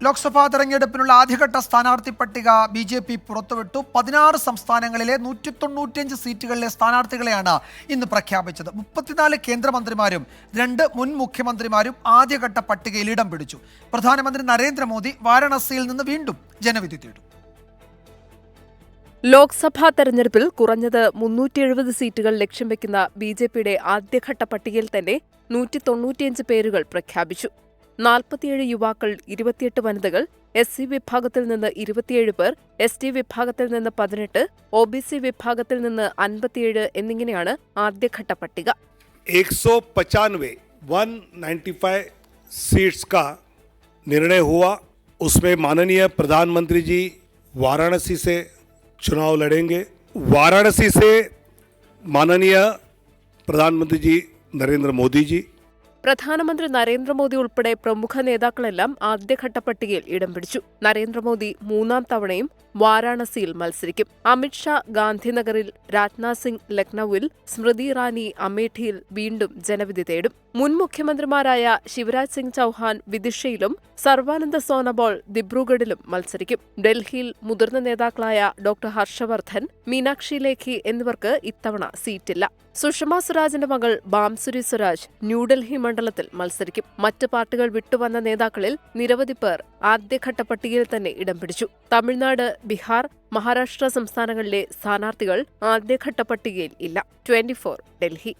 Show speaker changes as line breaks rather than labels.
ലോക്സഭാ തെരഞ്ഞെടുപ്പിനുള്ള ആദ്യഘട്ട സ്ഥാനാർത്ഥി പട്ടിക ബി.ജെ.പി. പുറത്തുവിട്ടു. 16 സംസ്ഥാനങ്ങളിലെ 195 സീറ്റുകളിലെ സ്ഥാനാർത്ഥികളെയാണ് ഇന്ന് പ്രഖ്യാപിച്ചത്. 34 കേന്ദ്രമന്ത്രിമാരും 2 മുൻ മുഖ്യമന്ത്രിമാരും ആദ്യഘട്ട പട്ടികയിൽ ഇടം പിടിച്ചു. പ്രധാനമന്ത്രി നരേന്ദ്രമോദി വാരാണസിയിൽ നിന്ന് വീണ്ടും ജനവിധി തേടും.
ലോക്സഭാ തെരഞ്ഞെടുപ്പിൽ കുറഞ്ഞത് 370 സീറ്റുകൾ ലക്ഷ്യം വെക്കുന്ന ബി.ജെ.പിയുടെ ആദ്യഘട്ട പട്ടികയിൽ തന്നെ 195 പേരുകൾ പ്രഖ്യാപിച്ചു. 47 യുവാക്കൾ, 28 വനിതകൾ, SC വിഭാഗത്തിൽ നിന്ന് 27 പേർ, ST വിഭാഗത്തിൽ നിന്ന് 18, OBC വിഭാഗത്തിൽ നിന്ന് 57 എന്നിങ്ങനെയാണ് ആദ്യഘട്ട പട്ടിക.
195 सीट्स का निर्णय हुआ. उसमें माननीय प्रधानमंत्री जी वाराणसी से चुनाव लड़ेंगे. वाराणसी से माननीय प्रधानमंत्री जी नरेंद्र मोदी जी.
പ്രധാനമന്ത്രി നരേന്ദ്രമോദി ഉൾപ്പെടെ പ്രമുഖ നേതാക്കളെല്ലാം ആദ്യഘട്ട പട്ടികയിൽ ഇടം പിടിച്ചു. നരേന്ദ്രമോദി 3ാം തവണയും വാരാണസിയിൽ മത്സരിക്കും. അമിത്ഷാ ഗാന്ധിനഗറിൽ, രാജ്നാഥ് സിംഗ് ലക്നൌവിൽ, സ്മൃതി ഇറാനി അമേഠിയിൽ വീണ്ടും ജനവിധി തേടും. മുൻ മുഖ്യമന്ത്രിമാരായ ശിവരാജ് സിംഗ് ചൌഹാൻ വിദിഷയിലും സർവാനന്ദ സോനോവാൾ ദിബ്രുഗഡിലും മത്സരിക്കും. ഡൽഹിയിൽ മുതിർന്ന നേതാക്കളായ ഡോക്ടർ ഹർഷവർദ്ധൻ, മീനാക്ഷി ലേഖി എന്നിവർക്ക് ഇത്തവണ സീറ്റില്ല. സുഷമ സ്വരാജിന്റെ മകൾ ബാംസുരി സ്വരാജ് ന്യൂഡൽഹി മണ്ഡലത്തിൽ മത്സരിക്കും. മറ്റ് പാർട്ടികൾ വിട്ടുവന്ന നേതാക്കളിൽ നിരവധി പേർ ആദ്യഘട്ട പട്ടികയിൽ തന്നെ ഇടം പിടിച്ചു. തമിഴ്നാട്, ബീഹാർ, മഹാരാഷ്ട്ര സംസ്ഥാനങ്ങളിലെ സ്ഥാനാർത്ഥികൾ ആദ്യഘട്ട പട്ടികയിൽ ഇല്ല. 24 ഡൽഹി.